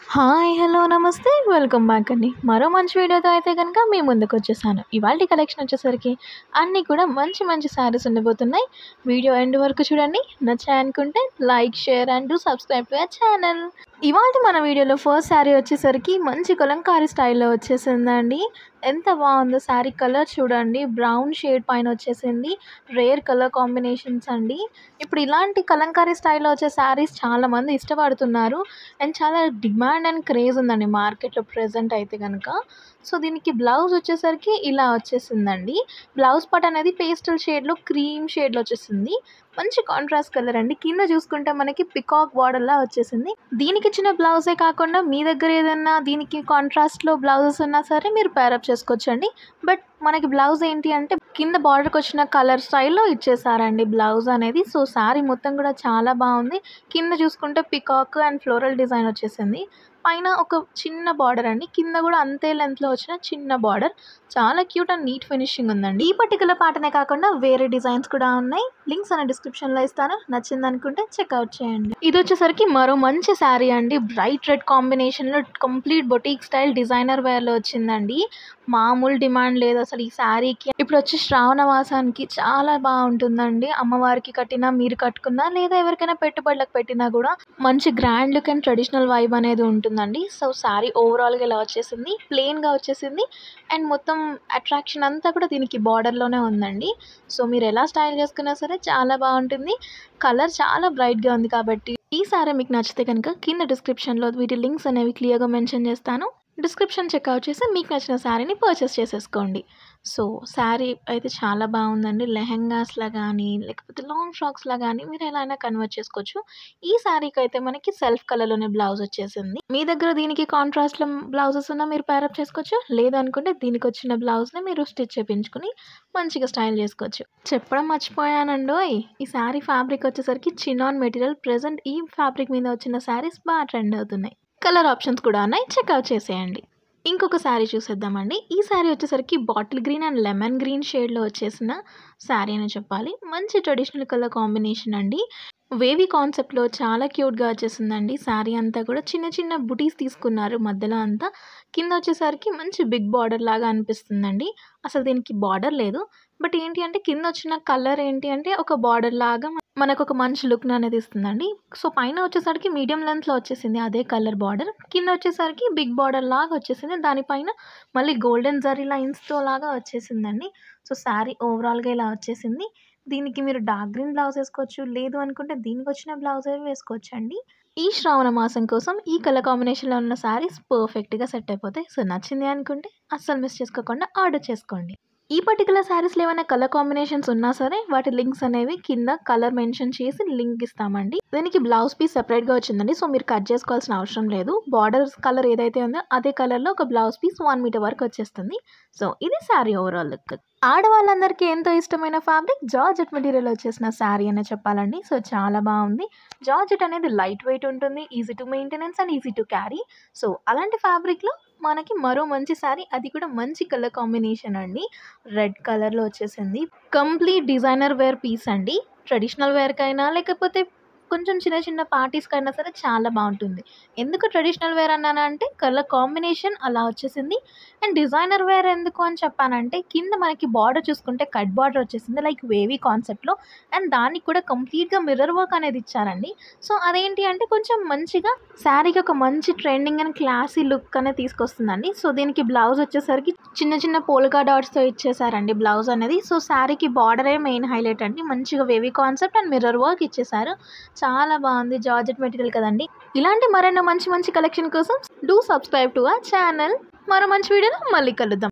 Hi! Hello! నమస్తే. Welcome back అండి. మరో మంచి వీడియోతో అయితే గనుక మీ ముందుకొచ్చేసాను. ఇవాల్టి కలెక్షన్ వచ్చేసరికి అన్నీ కూడా మంచి మంచి శారీస్ ఉండబోతున్నాయి. వీడియో ఎండ్ వరకు చూడండి. నచ్చాయనుకుంటే like, share and do subscribe to our channel. ఇవాల్టి మన వీడియోలో ఫస్ట్ శారీ వచ్చేసరికి మంచి కలంకారీ స్టైల్‌లో వచ్చేసిందండి. ఎంత బాగుందో శారీ కలర్ చూడండి. బ్రౌన్ షేడ్ పైన వచ్చేసింది. రేర్ కలర్ కాంబినేషన్స్ అండి. ఇప్పుడు ఇలాంటి కలంకారీ స్టైల్‌లో వచ్చే శారీస్ చాలామంది ఇష్టపడుతున్నారు. అండ్ చాలా డిమాండ్ అండ్ క్రేజ్ ఉందండి మార్కెట్‌లో ప్రెజెంట్ అయితే గనక. సో, దీనికి బ్లౌజ్ వచ్చేసరికి ఇలా వచ్చేసిందండి. బ్లౌజ్ పార్ట్ అనేది పేస్టల్ షేడ్‌లో క్రీమ్ షేడ్‌లో వచ్చేసింది. మంచి కాంట్రాస్ట్ కలర్ అండి. కింద చూసుకుంటే మనకి పికాక్ బార్డర్‌లా వచ్చేసింది. దీనికిచ్చిన బ్లౌజే కాకుండా మీ దగ్గర ఏదన్నా దీనికి కాంట్రాస్ట్‌లో బ్లౌజెస్ ఉన్నా సరే మీరు పేరప్ చేసుకోవచ్చండి. బట్ మనకి బ్లౌజ్ ఏంటి అంటే కింద బార్డర్‌కొచ్చిన కలర్ స్టైల్‌లో ఇచ్చేసారండి బ్లౌజ్ అనేది. సో, శారీ మొత్తం కూడా చాలా బాగుంది. కింద చూసుకుంటే పికాక్ అండ్ ఫ్లోరల్ డిజైన్ వచ్చేసింది. పైన ఒక చిన్న బార్డర్ అండి. కింద కూడా అంతే లెంగ్త్‌లో వచ్చిన చిన్న బార్డర్. చాలా క్యూట్ అండ్ నీట్ ఫినిషింగ్ ఉందండి. ఈ పర్టిక్యులర్ ప్యాటర్నే కాకుండా వేరే డిజైన్స్ కూడా ఉన్నాయి. లింక్స్ అనే డిస్క్రిప్షన్‌లో ఇస్తాను. నచ్చిందనుకుంటే చెక్‌ఔట్ చేయండి. ఇది వచ్చేసరికి మరో మంచి శారీ అండి. బ్రైట్ రెడ్ కాంబినేషన్‌లో కంప్లీట్ బొటిక్ స్టైల్ డిజైనర్ వేర్‌లో వచ్చిందండి. మామూలు డిమాండ్ లేదు అసలు ఈ శారీకి. ఇప్పుడు వచ్చే శ్రావణ మాసానికి చాలా బాగుంటుందండి. అమ్మవారికి కట్టినా, మీరు కట్టుకున్నా లేదా ఎవరికైనా పెట్టుబడులకు పెట్టినా కూడా మంచి grand look and traditional vibe అనేది ఉంటుందండి. సో, శారీ ఓవరాల్‌గా ఇలా వచ్చేసింది. ప్లెయిన్‌గా వచ్చేసింది. అండ్ మొత్తం అట్రాక్షన్ అంతా కూడా దీనికి బార్డర్‌లోనే ఉందండి. సో, మీరు ఎలా స్టైల్ చేసుకున్నా సరే చాలా బాగుంటుంది. కలర్ చాలా బ్రైట్‌గా ఉంది కాబట్టి ఈ శారీ మీకు నచ్చితే కనుక కింద డిస్క్రిప్షన్‌లో వీటి లింక్స్ అనేవి క్లియర్‌గా మెన్షన్ చేస్తాను. డిస్క్రిప్షన్ చెక్‌ఔట్ చేసి మీకు నచ్చిన శారీని పర్చేస్ చేసేసుకోండి. సో, శారీ అయితే చాలా బాగుందండి. లెహెంగాస్‌లా గానీ, లేకపోతే లాంగ్ ఫ్రాక్స్‌లా గానీ మీరు ఎలా అయినా కన్వర్ట్ చేసుకోవచ్చు. ఈ శారీకి అయితే మనకి సెల్ఫ్ కలర్‌లోనే బ్లౌజ్ వచ్చేసింది. మీ దగ్గర దీనికి కాంట్రాస్ట్‌లో బ్లౌజెస్ ఉన్నా మీరు పేరప్ చేసుకోవచ్చు. లేదనుకుంటే దీనికొచ్చిన బ్లౌజ్‌ని మీరు స్టిచ్ చేపించుకొని మంచిగా స్టైల్ చేసుకోవచ్చు. చెప్పడం మర్చిపోయానండోయ్! ఈ శారీ ఫ్యాబ్రిక్ వచ్చేసరికి చినాన్ మెటీరియల్. ప్రెజెంట్ ఈ ఫ్యాబ్రిక్ మీద వచ్చిన శారీస్ బాగా ట్రెండ్ అవుతున్నాయి. కలర్ ఆప్షన్స్ కూడా ఉన్నాయి. చెక్‌ఔట్ చేసేయండి. ఇంకొక శారీ చూసేద్దామండి. ఈ శారీ వచ్చేసరికి bottle green and lemon green షేడ్‌లో వచ్చేసిన శారీ అనే చెప్పాలి. మంచి ట్రెడిషనల్ కలర్ కాంబినేషన్ అండి. వేవీ కాన్సెప్ట్‌లో చాలా క్యూట్‌గా వచ్చేసిందండి. శారీ అంతా కూడా చిన్న చిన్న బుటీస్ తీసుకున్నారు మధ్యలో అంతా. కింద వచ్చేసరికి మంచి బిగ్ బార్డర్ లాగా అనిపిస్తుందండి. అసలు దీనికి బార్డర్ లేదు. బట్ ఏంటి అంటే కింద వచ్చిన కలర్ ఏంటి అంటే ఒక బార్డర్ లాగా మనకొక మంచి లుక్‌ని అనేది ఇస్తుందండి. సో, పైన వచ్చేసరికి మీడియం లెంగ్త్‌లో వచ్చేసింది అదే కలర్ బార్డర్. కింద వచ్చేసరికి బిగ్ బార్డర్ లాగా వచ్చేసింది. దానిపైన మళ్ళీ గోల్డెన్ జరీ లైన్స్‌తో లాగా వచ్చేసిందండి. సో, శారీ ఓవరాల్‌గా ఇలా వచ్చేసింది. దీనికి మీరు డార్క్ గ్రీన్ బ్లౌజ్ ఏసుకోవచ్చు. లేదు అనుకుంటే దీనికొచ్చిన బ్లౌజే వేసుకోవచ్చండి. ఈ శ్రావణ మాసం కోసం ఈ కలర్ కాంబినేషన్‌లో ఉన్న శారీస్ పర్ఫెక్ట్‌గా సెట్ అయిపోతాయి. సో, నచ్చింది అనుకుంటే అస్సలు మిస్ చేసుకోకుండా ఆర్డర్ చేసుకోండి. ఈ పర్టిక్యులర్ శారీస్‌లో ఏమైనా కలర్ కాంబినేషన్స్ ఉన్నా సరే వాటి లింక్స్ అనేవి కింద కలర్ మెన్షన్ చేసి లింక్ ఇస్తామండి. దీనికి బ్లౌజ్ పీస్ సెపరేట్‌గా వచ్చిందండి. సో, మీరు కట్ చేసుకోవాల్సిన అవసరం లేదు. బార్డర్స్ కలర్ ఏదైతే ఉందో అదే కలర్‌లో ఒక బ్లౌజ్ పీస్ 1 మీటర్ వరకు వచ్చేస్తుంది. సో, ఇది శారీ ఓవరాల్ లుక్. ఆడవాళ్ళందరికీ ఎంతో ఇష్టమైన ఫ్యాబ్రిక్ జార్జెట్ మెటీరియల్ వచ్చేసిన శారీ అనే చెప్పాలండి. సో, చాలా బాగుంది. జార్జెట్ అనేది లైట్ వెయిట్ ఉంటుంది. Easy to maintenance and easy to carry. So, అలాంటి ఫ్యాబ్రిక్‌లో మనకి మరో మంచి శారీ, అది కూడా మంచి కలర్ కాంబినేషన్ అండి. రెడ్ కలర్‌లో వచ్చేసింది. కంప్లీట్ డిజైనర్ వేర్ పీస్ అండి. ట్రెడిషనల్ వేర్‌కైనా లేకపోతే కొంచెం చిన్న చిన్న పార్టీస్‌కైనా సరే చాలా బాగుంటుంది. ఎందుకు ట్రెడిషనల్ వేర్ అన్నానంటే కలర్ కాంబినేషన్ అలా వచ్చేసింది. అండ్ డిజైనర్ వేర్ ఎందుకు అని చెప్పానంటే కింద మనకి బార్డర్ చూసుకుంటే కట్ బార్డర్ వచ్చేసింది లైక్ వేవీ కాన్సెప్ట్‌లో. అండ్ దానికి కూడా కంప్లీట్‌గా మిర్రర్ వర్క్ అనేది ఇచ్చారండి. సో, అదేంటి అంటే కొంచెం మంచిగా శారీకి ఒక మంచి ట్రెండింగ్ అండ్ క్లాసీ లుక్ అనేది తీసుకొస్తుందండి. సో, దీనికి బ్లౌజ్ వచ్చేసరికి చిన్న చిన్న పోల్కా డాట్స్‌తో ఇచ్చేసారండి బ్లౌజ్ అనేది. సో, శారీకి బార్డరే మెయిన్ హైలైట్ అండి. మంచిగా wavy concept and mirror work ఇచ్చేసారు. చాలా బాగుంది. జార్జెట్ మెటీరియల్ కదండి. ఇలాంటి మరెన్నో మంచి మంచి కలెక్షన్ కోసం do subscribe to our channel. మరో మంచి వీడియోలో మళ్ళీ కలుద్దాం.